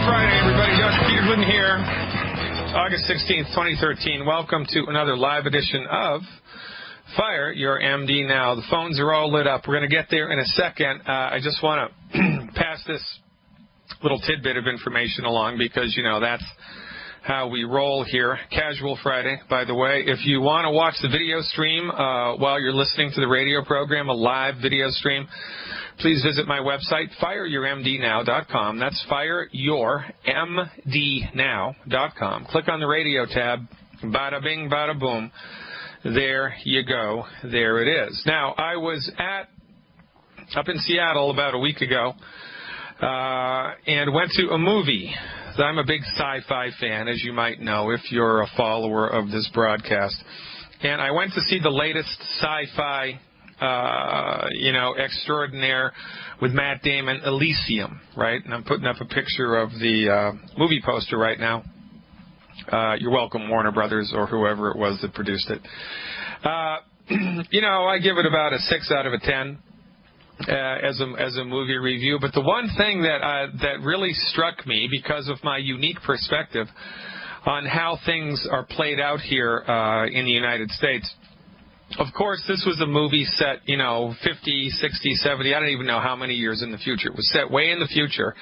Friday, everybody. Dr. Peter Glidden here. August 16th, 2013. Welcome to another live edition of Fire Your MD Now. The phones are all lit up. We're going to get there in a second. I just want to pass this little tidbit of information along because, you know, that's how we roll here. Casual Friday, by the way. If you want to watch the video stream while you're listening to the radio program, a live video stream, please visit my website, fireyourmdnow.com. That's fireyourmdnow.com. Click on the radio tab. Bada bing, bada boom. There you go. There it is. Now, I was up in Seattle about a week ago and went to a movie. I'm a big sci-fi fan, as you might know, if you're a follower of this broadcast. And I went to see the latest sci-fi extraordinaire with Matt Damon, Elysium, right? And I'm putting up a picture of the movie poster right now. You're welcome, Warner Brothers, or whoever it was that produced it. I give it about a 6 out of a 10 as a movie review. But the one thing that really struck me, because of my unique perspective on how things are played out here in the United States. Of course, this was a movie set, 50, 60, 70, I don't even know how many years in the future. It was set way in the future.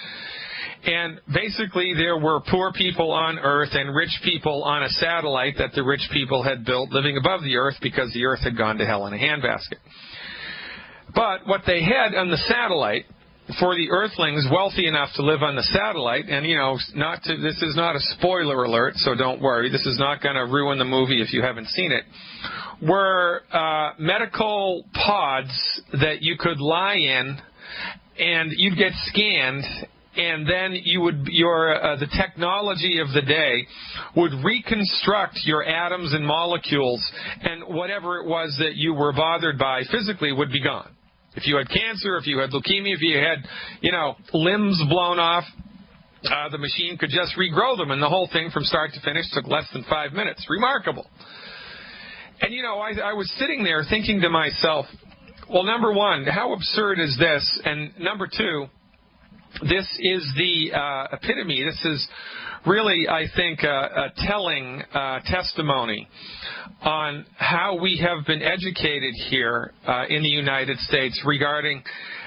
And basically, there were poor people on Earth and rich people on a satellite that the rich people had built living above the Earth because the Earth had gone to hell in a handbasket. But what they had on the satellite, for the Earthlings wealthy enough to live on the satellite, and, this is not a spoiler alert, so don't worry. This is not going to ruin the movie if you haven't seen it. Were medical pods that you could lie in, and you'd get scanned, and then the technology of the day would reconstruct your atoms and molecules, and whatever it was that you were bothered by physically would be gone. If you had cancer, if you had leukemia, if you had, limbs blown off, the machine could just regrow them, and the whole thing from start to finish took less than 5 minutes. Remarkable. And, I was sitting there thinking to myself, well, number one, how absurd is this? And number two, this is the epitome. This is really, I think, a telling testimony on how we have been educated here in the United States regarding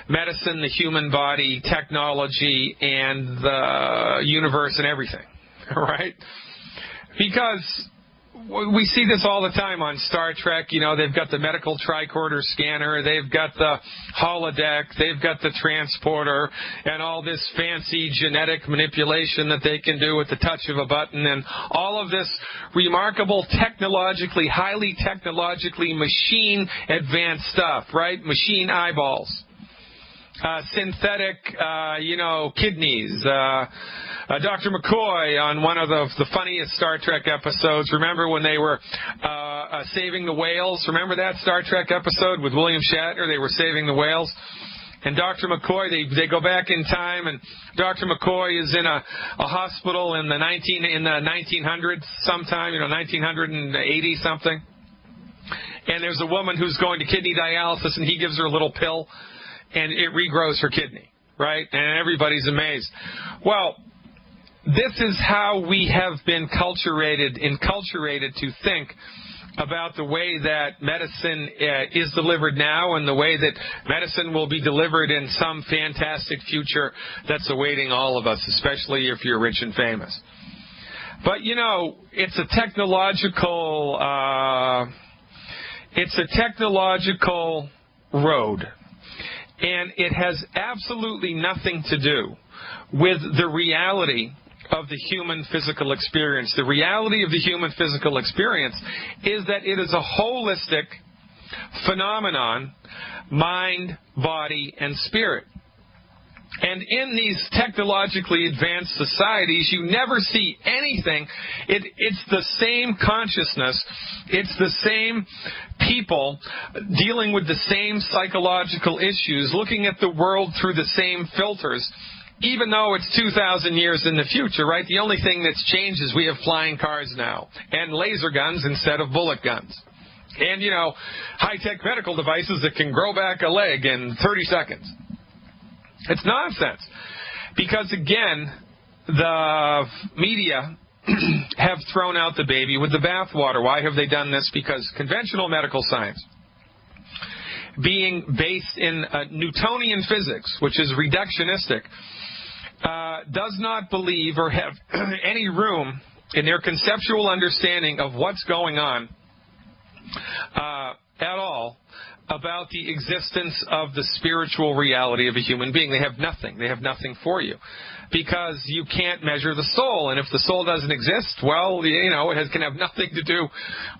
medicine, the human body, technology, and the universe and everything, right? Because we see this all the time on Star Trek. They've got the medical tricorder scanner, they've got the holodeck, they've got the transporter, and all this fancy genetic manipulation that they can do with the touch of a button, and all of this remarkable highly technologically machine advanced stuff, right? Machine eyeballs, synthetic, kidneys, Dr. McCoy on one of the funniest Star Trek episodes. Remember when they were saving the whales? Remember that Star Trek episode with William Shatner? They were saving the whales. And Dr. McCoy, they go back in time, and Dr. McCoy is in a hospital in the 1900s sometime, 1980 something. And there's a woman who's going to kidney dialysis, and he gives her a little pill, and it regrows her kidney, right? And everybody's amazed. Well, this is how we have been enculturated to think about the way that medicine is delivered now and the way that medicine will be delivered in some fantastic future that's awaiting all of us, especially if you're rich and famous. But, it's a technological road, and it has absolutely nothing to do with the reality of the human physical experience. The reality of the human physical experience is that it is a holistic phenomenon, mind, body, and spirit. And in these technologically advanced societies, you never see anything. It's the same consciousness. It's the same people dealing with the same psychological issues, looking at the world through the same filters. Even though it's 2,000 years in the future, right? The only thing that's changed is we have flying cars now and laser guns instead of bullet guns. And, high-tech medical devices that can grow back a leg in 30 seconds. It's nonsense. Because, again, the media have thrown out the baby with the bathwater. Why have they done this? Because conventional medical science, being based in Newtonian physics, which is reductionistic, does not believe or have any room in their conceptual understanding of what's going on at all about the existence of the spiritual reality of a human being. They have nothing. They have nothing for you, because you can't measure the soul. And if the soul doesn't exist, well, it can have nothing to do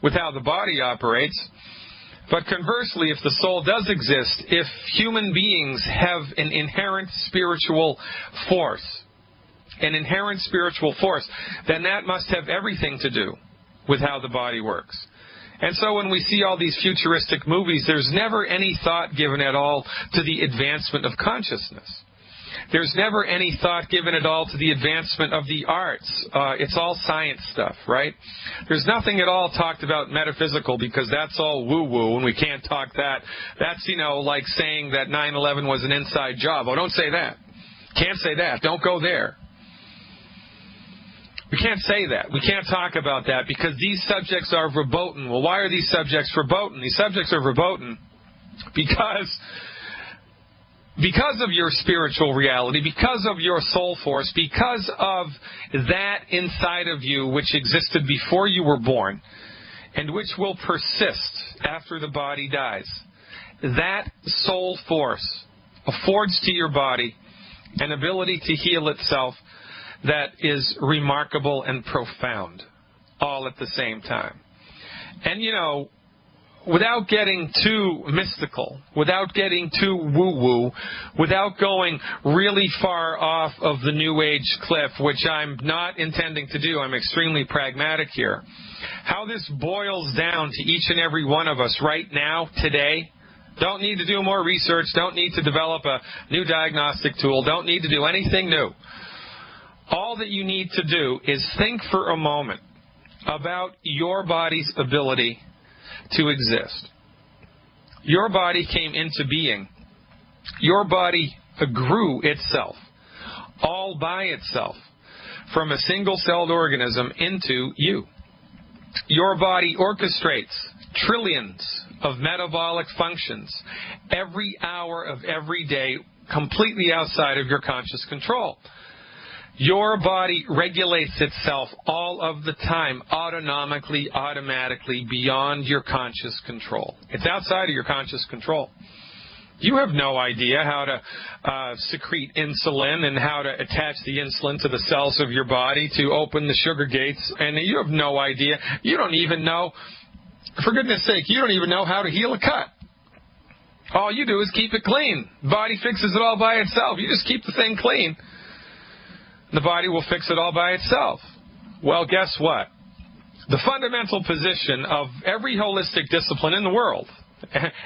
with how the body operates. But conversely, if the soul does exist, if human beings have an inherent spiritual force, then that must have everything to do with how the body works. And so when we see all these futuristic movies, there's never any thought given at all to the advancement of consciousness. There's never any thought given at all to the advancement of the arts. It's all science stuff, right? There's nothing at all talked about metaphysical, because that's all woo-woo, and we can't talk that. That's, like saying that 9/11 was an inside job. Oh, don't say that. Can't say that. Don't go there. We can't say that. We can't talk about that, because these subjects are verboten. Well, why are these subjects verboten? These subjects are verboten because of your spiritual reality, because of your soul force, because of that inside of you which existed before you were born and which will persist after the body dies. That soul force affords to your body an ability to heal itself that is remarkable and profound, all at the same time. And, without getting too mystical, without getting too woo-woo, without going really far off of the New Age cliff, which I'm not intending to do, I'm extremely pragmatic here, how this boils down to each and every one of us right now, today, don't need to do more research, don't need to develop a new diagnostic tool, don't need to do anything new. All that you need to do is think for a moment about your body's ability to exist. Your body came into being. Your body grew itself, all by itself, from a single-celled organism into you. Your body orchestrates trillions of metabolic functions every hour of every day, completely outside of your conscious control. Your body regulates itself all of the time, autonomically, automatically, beyond your conscious control. It's outside of your conscious control. You have no idea how to secrete insulin and how to attach the insulin to the cells of your body to open the sugar gates, and you have no idea. You don't even know, for goodness sake, you don't even know how to heal a cut. All you do is keep it clean. The body fixes it all by itself. You just keep the thing clean. The body will fix it all by itself. Well, guess what? The fundamental position of every holistic discipline in the world,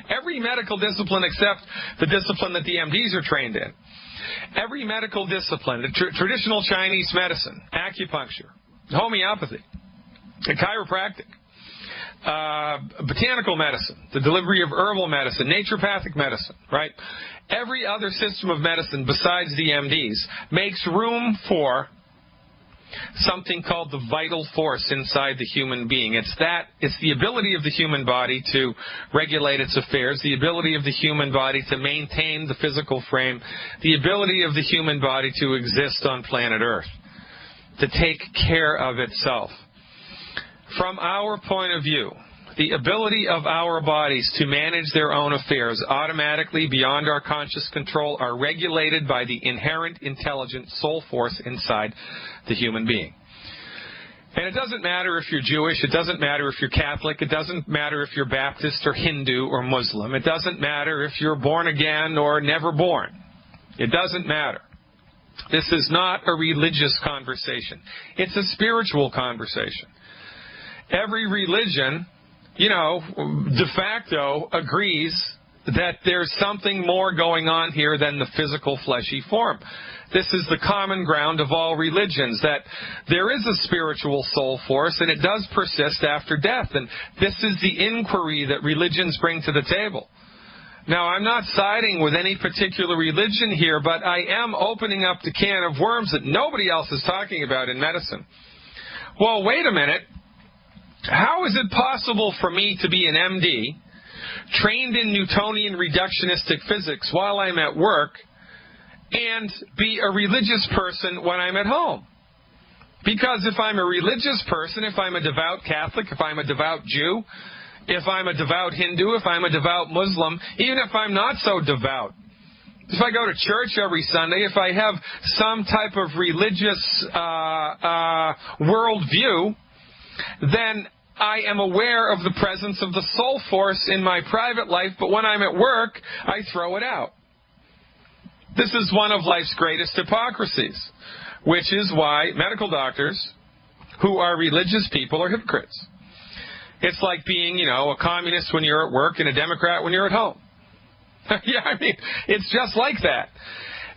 every medical discipline except the discipline that the MDs are trained in, every medical discipline, the traditional Chinese medicine, acupuncture, homeopathy, the chiropractic, botanical medicine, the delivery of herbal medicine, naturopathic medicine, right? Every other system of medicine besides the MDs makes room for something called the vital force inside the human being. It's the ability of the human body to regulate its affairs, the ability of the human body to maintain the physical frame, the ability of the human body to exist on planet Earth, to take care of itself. From our point of view, the ability of our bodies to manage their own affairs automatically beyond our conscious control are regulated by the inherent intelligent soul force inside the human being. And it doesn't matter if you're Jewish, it doesn't matter if you're Catholic, it doesn't matter if you're Baptist or Hindu or Muslim, it doesn't matter if you're born again or never born. It doesn't matter. This is not a religious conversation. It's a spiritual conversation. Every religion, de facto agrees that there's something more going on here than the physical fleshy form. This is the common ground of all religions, that there is a spiritual soul force and it does persist after death. And this is the inquiry that religions bring to the table. Now, I'm not siding with any particular religion here, but I am opening up the can of worms that nobody else is talking about in medicine. Well, wait a minute. How is it possible for me to be an MD, trained in Newtonian reductionistic physics while I'm at work, and be a religious person when I'm at home? Because if I'm a religious person, if I'm a devout Catholic, if I'm a devout Jew, if I'm a devout Hindu, if I'm a devout Muslim, even if I'm not so devout, if I go to church every Sunday, if I have some type of religious worldview, then I am aware of the presence of the soul force in my private life, but when I'm at work, I throw it out. This is one of life's greatest hypocrisies, which is why medical doctors who are religious people are hypocrites. It's like being, a communist when you're at work and a Democrat when you're at home. Yeah, I mean, it's just like that.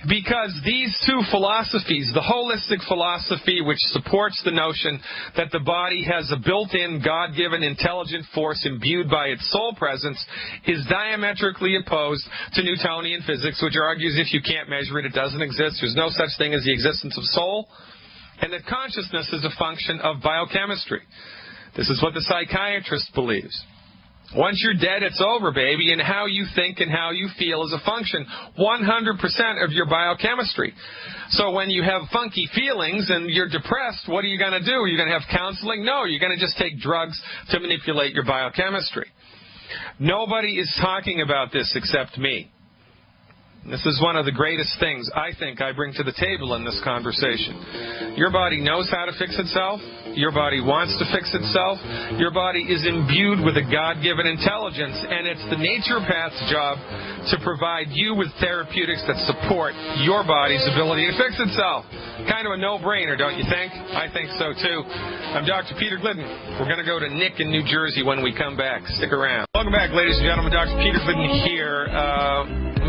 Because these two philosophies, the holistic philosophy which supports the notion that the body has a built-in, God-given, intelligent force imbued by its soul presence, is diametrically opposed to Newtonian physics, which argues if you can't measure it, it doesn't exist. There's no such thing as the existence of soul, and that consciousness is a function of biochemistry. This is what the psychiatrist believes. Once you're dead, it's over, baby, and how you think and how you feel is a function 100% of your biochemistry. So when you have funky feelings and you're depressed, what are you going to do? Are you going to have counseling? No, you're going to just take drugs to manipulate your biochemistry. Nobody is talking about this except me. This is one of the greatest things I think I bring to the table in this conversation. Your body knows how to fix itself. Your body wants to fix itself. Your body is imbued with a God-given intelligence, and it's the naturopath's job to provide you with therapeutics that support your body's ability to fix itself. Kind of a no-brainer, don't you think? I think so, too. I'm Dr. Peter Glidden. We're going to go to Nick in New Jersey when we come back. Stick around. Welcome back, ladies and gentlemen. Dr. Peter Glidden here.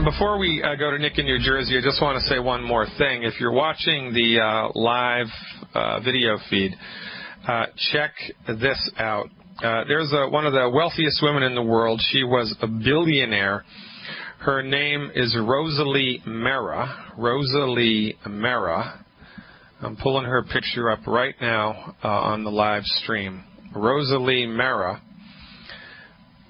Before we go to Nick in New Jersey, I just want to say one more thing. If you're watching the live video feed, check this out. There's one of the wealthiest women in the world. She was a billionaire. Her name is Rosalie Mera. Rosalie Mera. I'm pulling her picture up right now on the live stream. Rosalie Mera.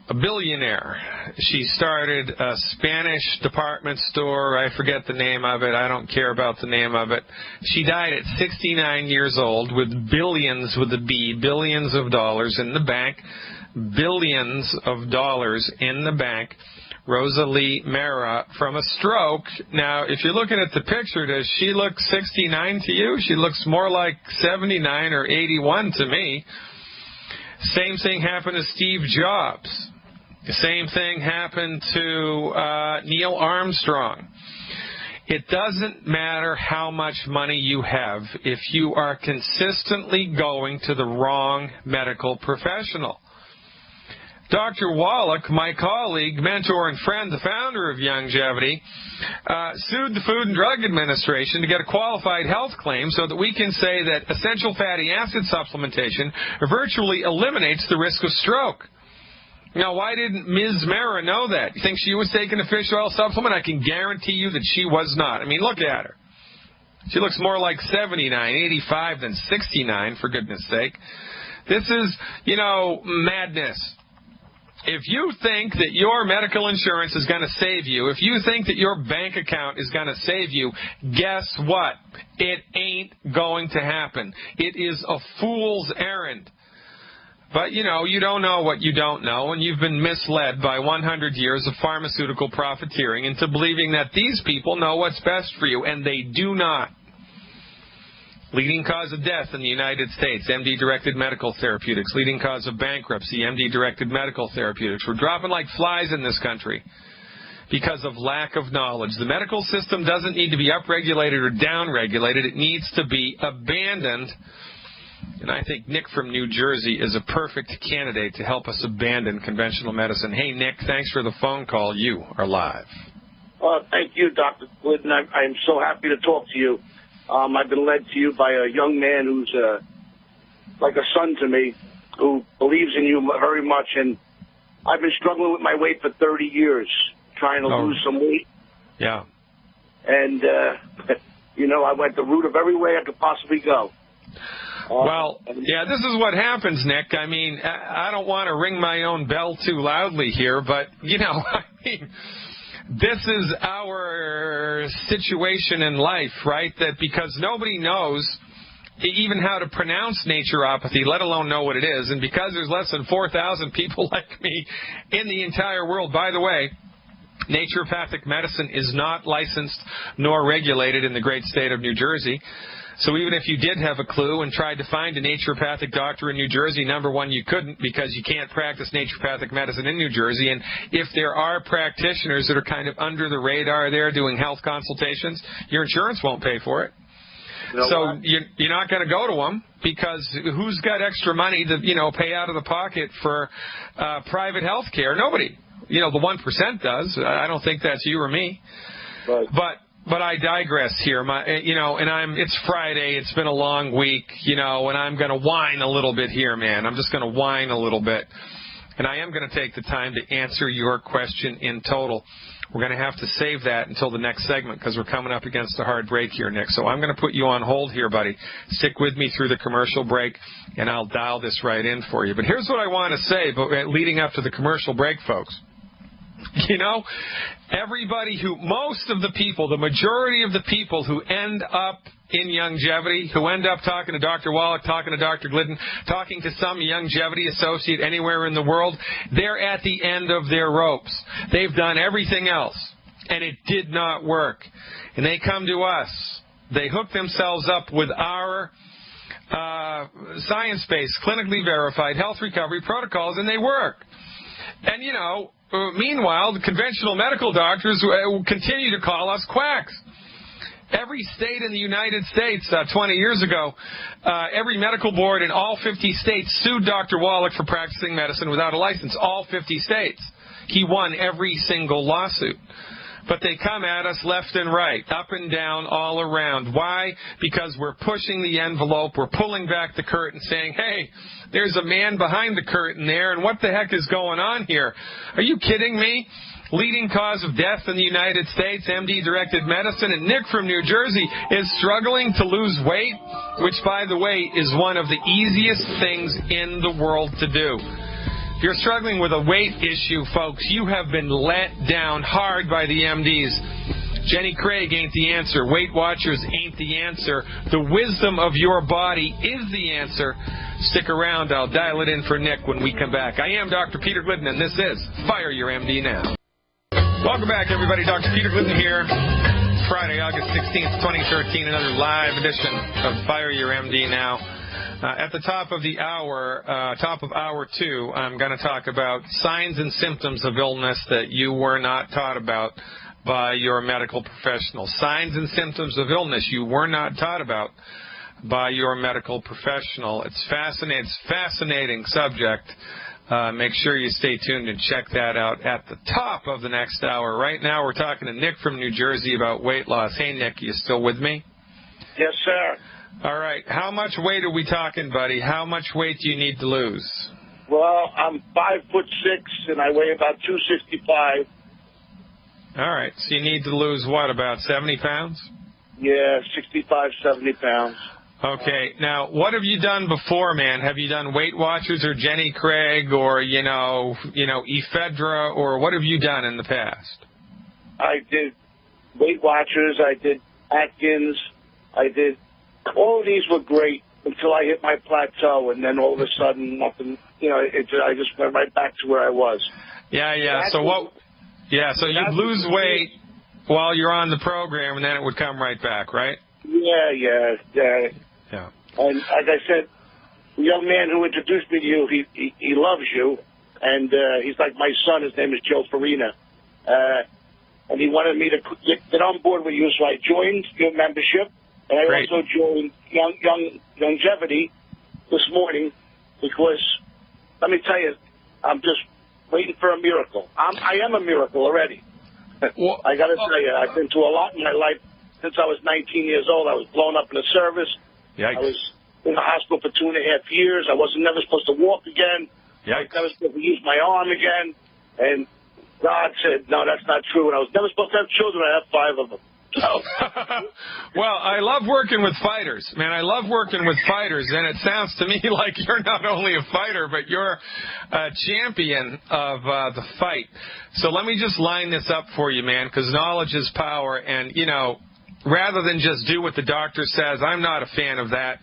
A billionaire. She started a Spanish department store. I forget the name of it. I don't care about the name of it. She died at 69 years old with billions, with a B, billions of dollars in the bank. Billions of dollars in the bank. Rosalie Mera from a stroke. Now, if you're looking at the picture, does she look 69 to you? She looks more like 79 or 81 to me. Same thing happened to Steve Jobs. The same thing happened to Neil Armstrong. It doesn't matter how much money you have if you are consistently going to the wrong medical professional. Dr. Wallach, my colleague, mentor, and friend, the founder of Youngevity, sued the Food and Drug Administration to get a qualified health claim so that we can say that essential fatty acid supplementation virtually eliminates the risk of stroke. Now, why didn't Ms. Mera know that? You think she was taking a fish oil supplement? I can guarantee you that she was not. I mean, look at her. She looks more like 79, 85 than 69, for goodness sake. This is, madness. If you think that your medical insurance is going to save you, if you think that your bank account is going to save you, guess what? It ain't going to happen. It is a fool's errand. But, you don't know what you don't know, and you've been misled by 100 years of pharmaceutical profiteering into believing that these people know what's best for you, and they do not. Leading cause of death in the United States, MD-directed medical therapeutics. Leading cause of bankruptcy, MD-directed medical therapeutics. We're dropping like flies in this country because of lack of knowledge. The medical system doesn't need to be upregulated or downregulated. It needs to be abandoned. And I think Nick from New Jersey is a perfect candidate to help us abandon conventional medicine. Hey, Nick, thanks for the phone call. You are live. Thank you, Dr. Glidden. I am so happy to talk to you. I've been led to you by a young man who's like a son to me, who believes in you very much. And I've been struggling with my weight for 30 years. trying to lose some weight. Yeah. And, I went the route of every way I could possibly go. Well, yeah, this is what happens, Nick. I mean, I don't want to ring my own bell too loudly here, but, I mean, this is our situation in life, right? That because nobody knows even how to pronounce naturopathy, let alone know what it is, and because there's less than 4,000 people like me in the entire world, by the way, naturopathic medicine is not licensed nor regulated in the great state of New Jersey. So even if you did have a clue and tried to find a naturopathic doctor in New Jersey, number one, you couldn't because you can't practice naturopathic medicine in New Jersey. And if there are practitioners that are kind of under the radar there doing health consultations, your insurance won't pay for it. So you're not going to go to them because who's got extra money to, pay out of the pocket for private health care? Nobody. The 1% does. I don't think that's you or me. Right. But I digress here. It's Friday. It's been a long week, and I'm going to whine a little bit here, man. I'm just going to whine a little bit. And I am going to take the time to answer your question in total. We're going to have to save that until the next segment because we're coming up against a hard break here, Nick. So I'm going to put you on hold here, buddy. Stick with me through the commercial break, and I'll dial this right in for you. But here's what I want to say leading up to the commercial break, folks. Most of the people, the majority of the people who end up in longevity, who end up talking to Dr. Wallach, talking to Dr. Glidden, talking to some longevity associate anywhere in the world, they're at the end of their ropes. They've done everything else, and it did not work. And they come to us. They hook themselves up with our science-based, clinically verified health recovery protocols, and they work. And, meanwhile, the conventional medical doctors continue to call us quacks. Every state in the United States 20 years ago, every medical board in all 50 states sued Dr. Wallach for practicing medicine without a license. All 50 states. He won every single lawsuit. But they come at us left and right, up and down, all around. Why? Because we're pushing the envelope, we're pulling back the curtain, saying, hey, there's a man behind the curtain there, and what the heck is going on here? Are you kidding me? Leading cause of death in the United States, MD-directed medicine, and Nick from New Jersey is struggling to lose weight, which, by the way, is one of the easiest things in the world to do. If you're struggling with a weight issue, folks, you have been let down hard by the MDs. Jenny Craig ain't the answer. Weight Watchers ain't the answer. The wisdom of your body is the answer. Stick around. I'll dial it in for Nick when we come back. I am Dr. Peter Glidden, and this is Fire Your MD Now. Welcome back, everybody. Dr. Peter Glidden here. Friday, August 16th, 2013, another live edition of Fire Your MD Now. At the top of the hour, top of hour 2, I'm going to talk about signs and symptoms of illness that you were not taught about by your medical professional. Signs and symptoms of illness you were not taught about by your medical professional. It's fascinating subject. Make sure you stay tuned and check that out at the top of the next hour. Right now we're talking to Nick from New Jersey about weight loss. Hey, Nick, you still with me? Yes, sir. All right. How much weight are we talking, buddy? How much weight do you need to lose? Well, I'm 5'6", and I weigh about 265. All right. So you need to lose what, about 70 pounds? Yeah, 65, 70 pounds. Okay. Now, what have you done before, man? Have you done Weight Watchers or Jenny Craig or, ephedra, or what have you done in the past? I did Weight Watchers. I did Atkins. All of these were great until I hit my plateau, and then all of a sudden, nothing. I just went right back to where I was. Yeah. So what? Yeah. So you'd lose weight while you're on the program, and then it would come right back, right? Yeah. And like I said, the young man who introduced me to you, he loves you, and he's like my son. His name is Joe Farina, and he wanted me to get on board with you, so I joined your membership. And I also joined Young Longevity this morning because, let me tell you, I'm just waiting for a miracle. I am a miracle already. Well, I got to tell you, I've been through a lot in my life. Since I was 19 years old, I was blown up in the service. Yikes. I was in the hospital for 2.5 years. I wasn't never supposed to walk again. Yikes. I was supposed to use my arm again. And God said, no, that's not true. And I was never supposed to have children. I have 5 of them. So. Well, I love working with fighters, man. I love working with fighters, and it sounds to me like you're not only a fighter, but you're a champion of the fight. So let me just line this up for you, man, because knowledge is power. And, you know, rather than just do what the doctor says, I'm not a fan of that.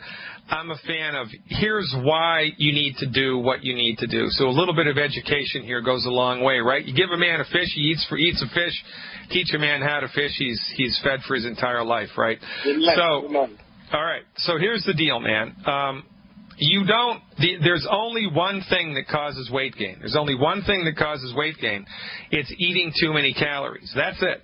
I'm a fan of here's why you need to do what you need to do. So a little bit of education here goes a long way, right? You give a man a fish, he eats a fish. Teach a man how to fish, he's fed for his entire life, right? So, all right. So here's the deal, man. There's only one thing that causes weight gain. There's only one thing that causes weight gain. It's eating too many calories. That's it.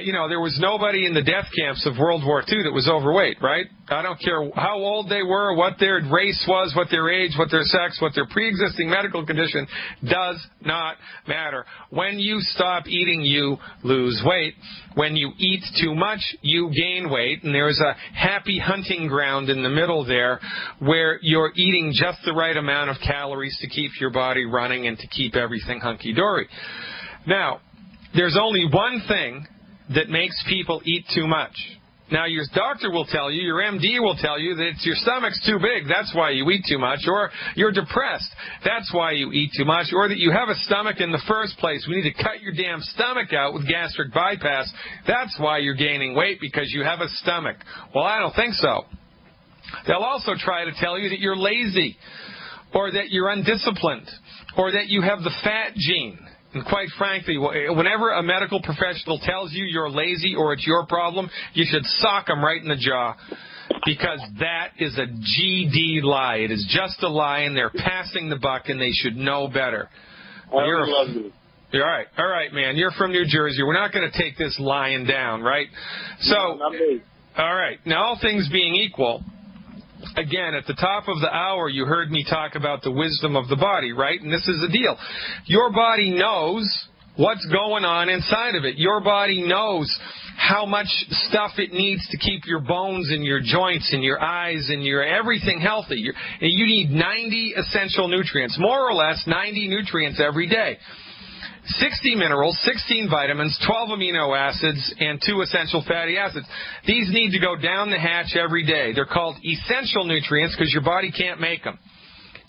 You know, there was nobody in the death camps of World War II that was overweight, right? I don't care how old they were, what their race was, what their age, what their sex, what their pre-existing medical condition, does not matter. When you stop eating, you lose weight. When you eat too much, you gain weight, and there's a happy hunting ground in the middle there where you're eating just the right amount of calories to keep your body running and to keep everything hunky-dory. Now, there's only one thing that makes people eat too much. Now, your doctor will tell you, your MD will tell you that your stomach's too big, that's why you eat too much, or you're depressed, that's why you eat too much, or that you have a stomach in the first place. We need to cut your damn stomach out with gastric bypass. That's why you're gaining weight, because you have a stomach. Well, I don't think so. They'll also try to tell you that you're lazy, or that you're undisciplined, or that you have the fat gene. And quite frankly, whenever a medical professional tells you you're lazy or it's your problem, you should sock them right in the jaw, because that is a GD lie. It is just a lie, and they're passing the buck, and they should know better. Love you. You're all right, man. You're from New Jersey. We're not going to take this lying down, right? So, no, not me. All right. Now, all things being equal, again, at the top of the hour, you heard me talk about the wisdom of the body, right? And this is the deal. Your body knows what's going on inside of it. Your body knows how much stuff it needs to keep your bones and your joints and your eyes and your everything healthy. You need 90 essential nutrients, more or less 90 nutrients every day. 60 minerals, 16 vitamins, 12 amino acids, and 2 essential fatty acids. These need to go down the hatch every day. They're called essential nutrients because your body can't make them.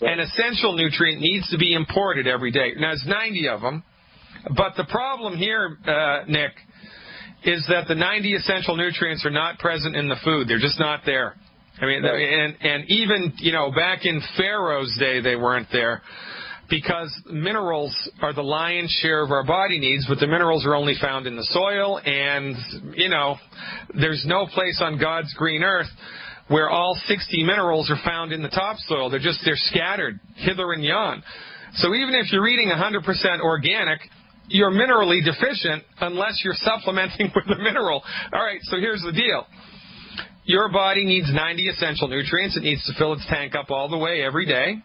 An essential nutrient needs to be imported every day. Now, there's 90 of them. But the problem here, Nick, is that the 90 essential nutrients are not present in the food. They're just not there. I mean, and even, you know, back in Pharaoh's day, they weren't there. Because minerals are the lion's share of our body needs, but the minerals are only found in the soil, and, you know, there's no place on God's green earth where all 60 minerals are found in the topsoil. They're scattered hither and yon. So even if you're eating 100% organic, you're minerally deficient unless you're supplementing with a mineral. All right, so here's the deal. Your body needs 90 essential nutrients. It needs to fill its tank up all the way every day.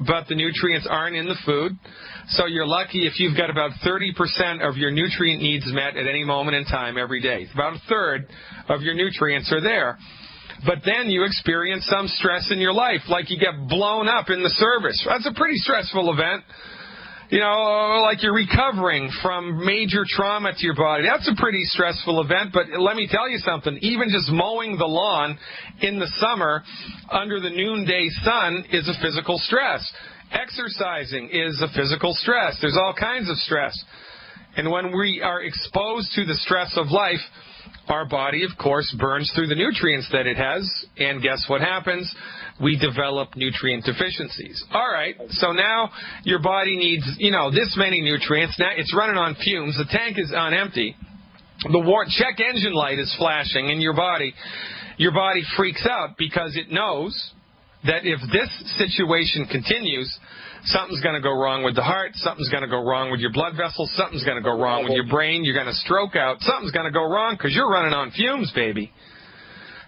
But the nutrients aren't in the food. So you're lucky if you've got about 30% of your nutrient needs met at any moment in time every day. About a third of your nutrients are there. But then you experience some stress in your life, like you get blown up in the service. That's a pretty stressful event. You know, like you're recovering from major trauma to your body. That's a pretty stressful event, but let me tell you something. Even just mowing the lawn in the summer under the noonday sun is a physical stress. Exercising is a physical stress. There's all kinds of stress. And when we are exposed to the stress of life, our body, of course, burns through the nutrients that it has, and guess what happens? We develop nutrient deficiencies. All right, so now your body needs, you know, this many nutrients. Now it's running on fumes. The tank is on empty. The check engine light is flashing in your body. Your body freaks out because it knows that if this situation continues, something's going to go wrong with the heart, something's going to go wrong with your blood vessels, something's going to go wrong with your brain, you're going to stroke out, something's going to go wrong because you're running on fumes, baby.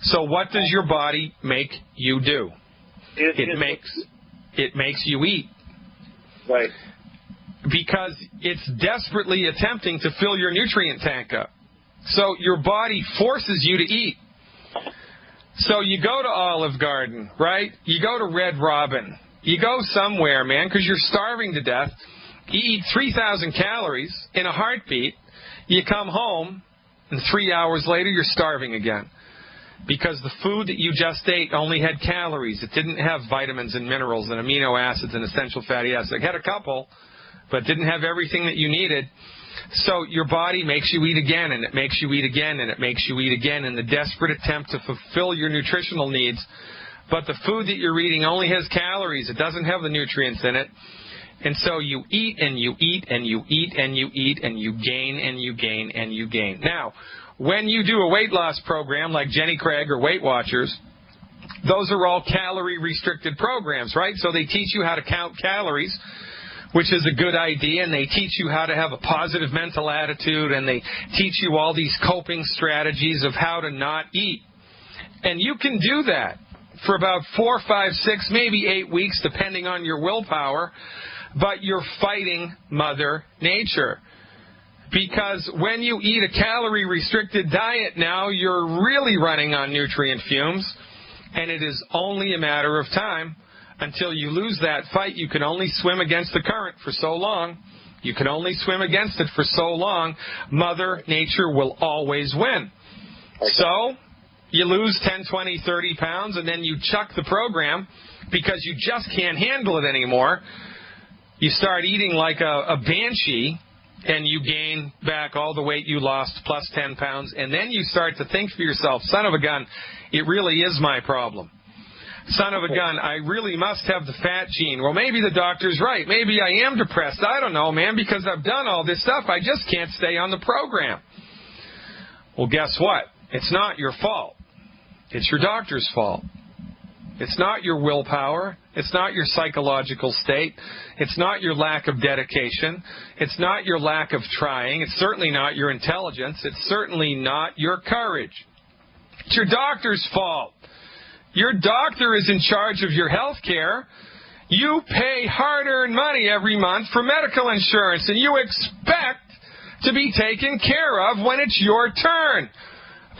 So what does your body make you do? It makes you eat. Right. Because it's desperately attempting to fill your nutrient tank up. So your body forces you to eat. So you go to Olive Garden, right? You go to Red Robin. You go somewhere, man, because you're starving to death, You eat 3,000 calories in a heartbeat. You come home, and 3 hours later, you're starving again. Because the food that you just ate only had calories. It didn't have vitamins and minerals and amino acids and essential fatty acids. It had a couple, but didn't have everything that you needed. So your body makes you eat again, and it makes you eat again, and it makes you eat again in the desperate attempt to fulfill your nutritional needs. But the food that you're eating only has calories. It doesn't have the nutrients in it. And so you eat and you eat and you eat and you eat and you gain and you gain and you gain. Now, when you do a weight loss program like Jenny Craig or Weight Watchers, those are all calorie-restricted programs, right? So they teach you how to count calories, which is a good idea, and they teach you how to have a positive mental attitude, and they teach you all these coping strategies of how to not eat. And you can do that for about 4, 5, 6, maybe 8 weeks, depending on your willpower, but you're fighting Mother Nature. Because when you eat a calorie-restricted diet now, you're really running on nutrient fumes, and it is only a matter of time until you lose that fight. You can only swim against the current for so long. You can only swim against it for so long. Mother Nature will always win. So you lose 10, 20, 30 pounds, and then you chuck the program because you just can't handle it anymore. You start eating like a banshee, and you gain back all the weight you lost plus 10 pounds, and then you start to think for yourself, son of a gun, it really is my problem. Son of a gun, I really must have the fat gene. Well, maybe the doctor's right. Maybe I am depressed. I don't know, man, because I've done all this stuff. I just can't stay on the program. Well, guess what? It's not your fault. It's your doctor's fault. It's not your willpower. It's not your psychological state. It's not your lack of dedication. It's not your lack of trying. It's certainly not your intelligence. It's certainly not your courage. It's your doctor's fault. Your doctor is in charge of your health care. You pay hard-earned money every month for medical insurance, and you expect to be taken care of when it's your turn.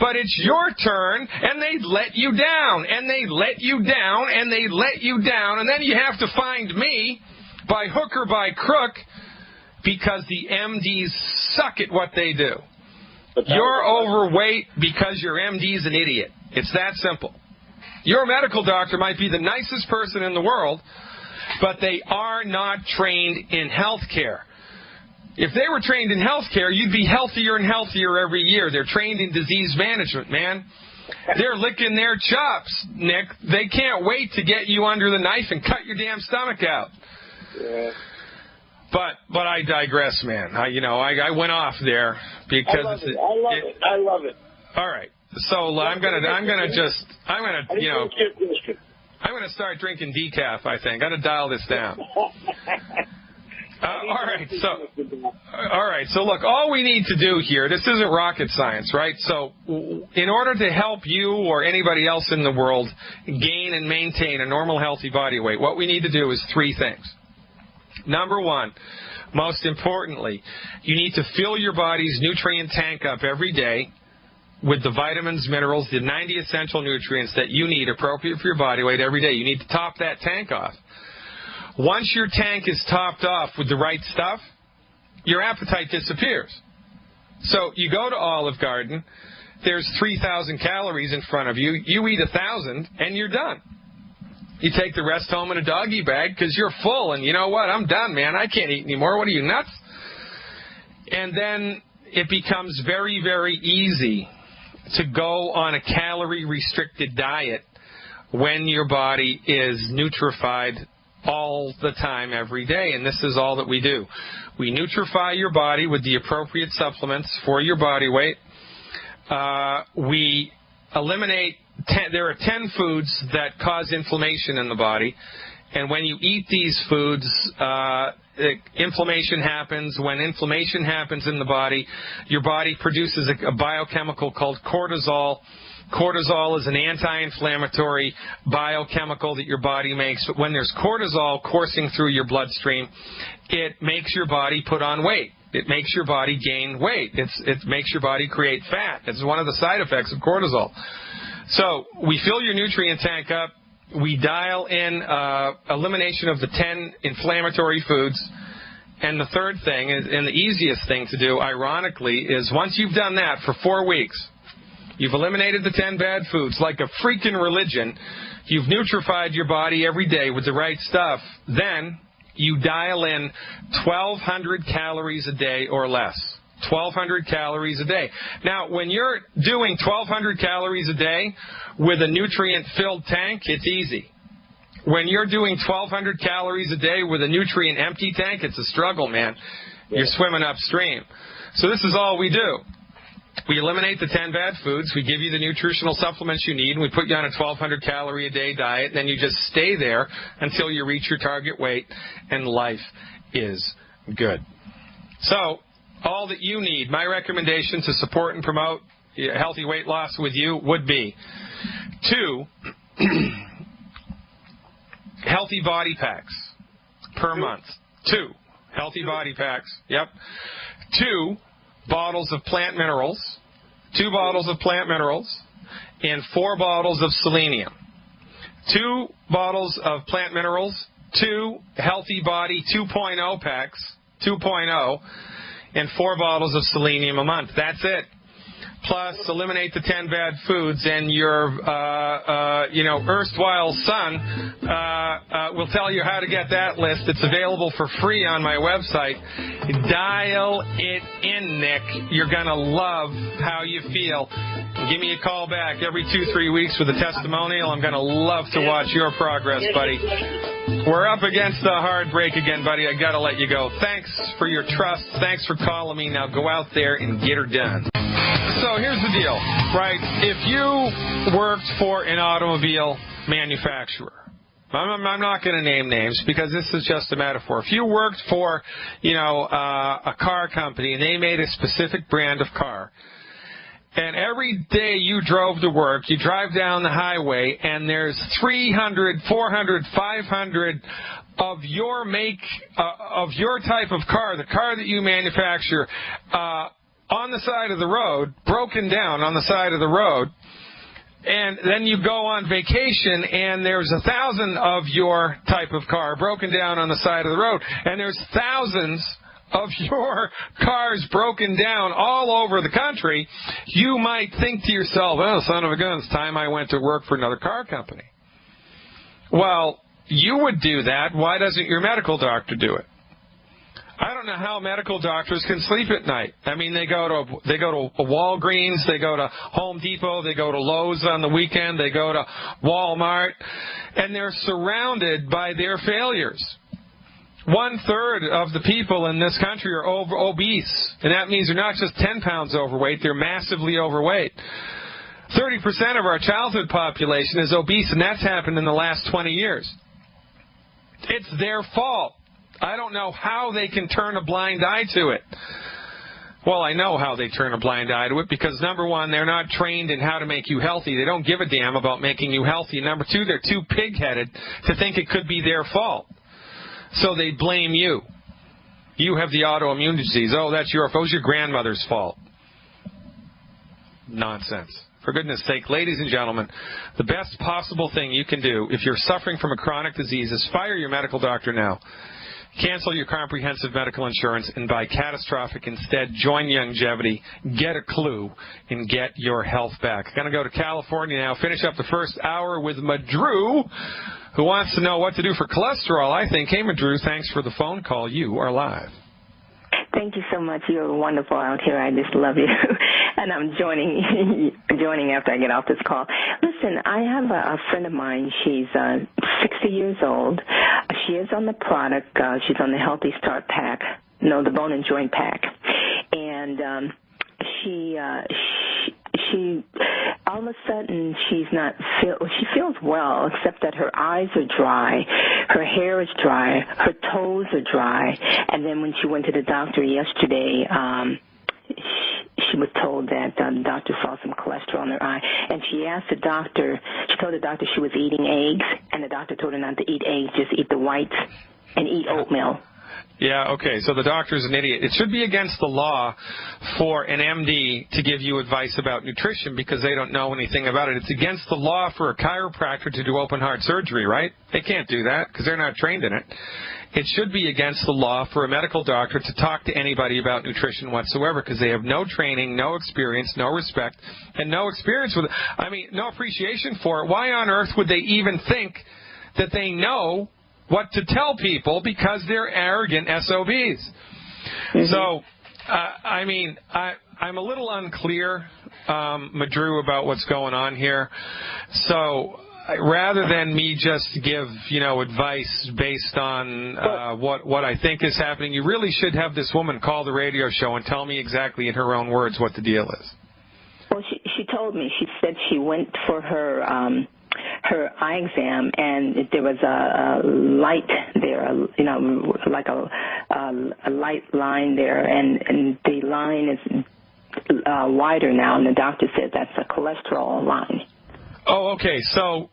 But it's your turn, and they let you down, and they let you down, and they let you down, and then you have to find me by hook or by crook because the MDs suck at what they do. You're overweight because your MD's an idiot. It's that simple. Your medical doctor might be the nicest person in the world, but they are not trained in health care. If they were trained in health care, you'd be healthier and healthier every year. They're trained in disease management, man. They're licking their chops, Nick. They can't wait to get you under the knife and cut your damn stomach out. Yeah. But I digress, man. I went off there because I love it. All right. So I'm gonna start drinking decaf. I think I got to dial this down. All right. So look, all we need to do here, this isn't rocket science, right? So in order to help you or anybody else in the world gain and maintain a normal, healthy body weight, what we need to do is 3 things. Number 1, most importantly, you need to fill your body's nutrient tank up every day with the vitamins, minerals, the 90 essential nutrients that you need appropriate for your body weight every day. You need to top that tank off. Once your tank is topped off with the right stuff, your appetite disappears. So you go to Olive Garden, there's 3,000 calories in front of you, you eat 1,000, and you're done. You take the rest home in a doggy bag because you're full, and you know what, I'm done, man, I can't eat anymore, what are you, nuts? And then it becomes very, very easy to go on a calorie-restricted diet when your body is nutrified all the time, every day, and this is all that we do. We nutrify your body with the appropriate supplements for your body weight. We eliminate, there are 10 foods that cause inflammation in the body, and when you eat these foods, inflammation happens. When inflammation happens in the body, your body produces a biochemical called cortisol. Cortisol is an anti-inflammatory biochemical that your body makes. But when there's cortisol coursing through your bloodstream, it makes your body put on weight. It makes your body gain weight. It makes your body create fat. It's one of the side effects of cortisol. So we fill your nutrient tank up. We dial in elimination of the 10 inflammatory foods. And the third thing, and the easiest thing to do, ironically, is once you've done that for 4 weeks, you've eliminated the 10 bad foods like a freaking religion, you've nutrified your body every day with the right stuff, then you dial in 1,200 calories a day or less. 1,200 calories a day. Now, when you're doing 1,200 calories a day with a nutrient-filled tank, it's easy. When you're doing 1,200 calories a day with a nutrient-empty tank, it's a struggle, man. You're swimming upstream. So this is all we do. We eliminate the 10 bad foods. We give you the nutritional supplements you need, and we put you on a 1,200 calorie a day diet, and then you just stay there until you reach your target weight, and life is good. So all that you need, my recommendation to support and promote healthy weight loss with you would be 2 healthy body packs per month. 2 healthy body packs. Yep. 2 bottles of plant minerals. 2 bottles of plant minerals and 4 bottles of selenium. 2 bottles of plant minerals, 2 healthy body 2.0 packs, 2.0, and 4 bottles of selenium a month. That's it. Plus, eliminate the 10 bad foods, and your, erstwhile son will tell you how to get that list. It's available for free on my website. Dial it in, Nick. You're going to love how you feel. Give me a call back every 2-3 weeks with a testimonial. I'm going to love to watch your progress, buddy. We're up against a hard break again, buddy. I got to let you go. Thanks for your trust. Thanks for calling me. Now go out there and get her done. So here's the deal, right? If you worked for an automobile manufacturer, I'm not going to name names because this is just a metaphor. If you worked for, a car company and they made a specific brand of car, and every day you drove to work, you drive down the highway, and there's 300, 400, 500 of your make, of your type of car, the car that you manufacture, on the side of the road, broken down on the side of the road, and then you go on vacation and there's 1,000 of your type of car broken down on the side of the road, and there's thousands of your cars broken down all over the country, you might think to yourself, oh, son of a gun, it's time I went to work for another car company. Well, you would do that. Why doesn't your medical doctor do it? I don't know how medical doctors can sleep at night. I mean, they go to Walgreens, they go to Home Depot, they go to Lowe's on the weekend, they go to Walmart, and they're surrounded by their failures. 1/3 of the people in this country are obese, and that means they're not just 10 pounds overweight, they're massively overweight. 30% of our childhood population is obese, and that's happened in the last 20 years. It's their fault. I don't know how they can turn a blind eye to it. Well, I know how they turn a blind eye to it because, number one, they're not trained in how to make you healthy. They don't give a damn about making you healthy. And number two, they're too pig-headed to think it could be their fault. So they blame you. You have the autoimmune disease. Oh, that's your fault. It was your grandmother's fault. Nonsense. For goodness sake, ladies and gentlemen, the best possible thing you can do if you're suffering from a chronic disease is fire your medical doctor now. Cancel your comprehensive medical insurance and buy catastrophic instead. Join Longevity, get a clue, and get your health back. Going to go to California now. Finish up the first hour with Madru, who wants to know what to do for cholesterol, I think. Hey, Madru, thanks for the phone call. You are live. Thank you so much. You're wonderful out here. I just love you. And I'm joining after I get off this call. Listen, I have a friend of mine. She's 60 years old. She is on the product. She's on the Healthy Start pack, the bone and joint pack. And she all of a sudden she feels well, except that her eyes are dry, her hair is dry, her toes are dry, and then when she went to the doctor yesterday, she was told that the doctor saw some cholesterol in her eye, and she told the doctor she was eating eggs, and the doctor told her not to eat eggs, just eat the whites and eat oatmeal. Yeah, okay, so the doctor's an idiot. It should be against the law for an MD to give you advice about nutrition because they don't know anything about it. It's against the law for a chiropractor to do open heart surgery, right? They can't do that because they're not trained in it. it should be against the law for a medical doctor to talk to anybody about nutrition whatsoever, because they have no training, no experience, no respect, and no experience with it. I mean, no appreciation for it. Why on earth would they even think that they know what to tell people, because they're arrogant SOBs? Mm-hmm. So, I mean, I'm a little unclear, Madru, about what's going on here. So rather than me just give, advice based on what I think is happening, you really should have this woman call the radio show and tell me exactly in her own words what the deal is. Well, she told me. She said she went for her eye exam, and there was a light there, like a light line there, and the line is wider now, and the doctor said that's a cholesterol line. Oh, okay. So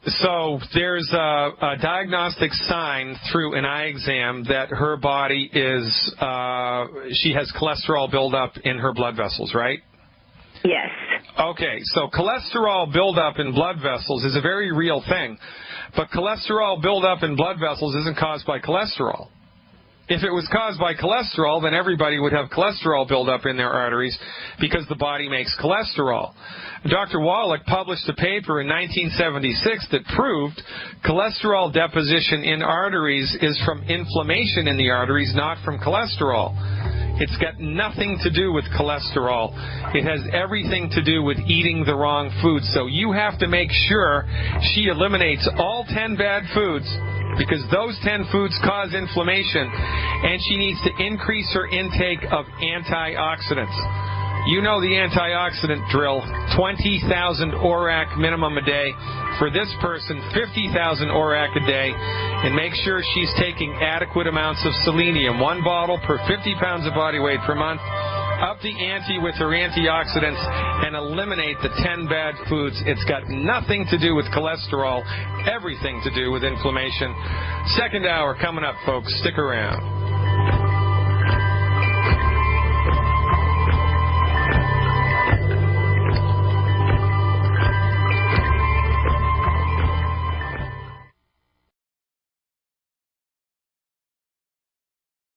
there's a diagnostic sign through an eye exam that her body is she has cholesterol buildup in her blood vessels, right? Yes. Okay, so cholesterol buildup in blood vessels is a very real thing, but cholesterol buildup in blood vessels isn't caused by cholesterol. If it was caused by cholesterol, then everybody would have cholesterol buildup in their arteries because the body makes cholesterol. Dr. Wallach published a paper in 1976 that proved cholesterol deposition in arteries is from inflammation in the arteries, not from cholesterol. It's got nothing to do with cholesterol. It has everything to do with eating the wrong foods. So you have to make sure she eliminates all 10 bad foods, because those 10 foods cause inflammation, and she needs to increase her intake of antioxidants. You know the antioxidant drill, 20,000 ORAC minimum a day. For this person, 50,000 ORAC a day, and make sure she's taking adequate amounts of selenium, 1 bottle per 50 pounds of body weight per month. Up the ante with her antioxidants and eliminate the 10 bad foods. It's got nothing to do with cholesterol, everything to do with inflammation. Second hour coming up, folks. Stick around.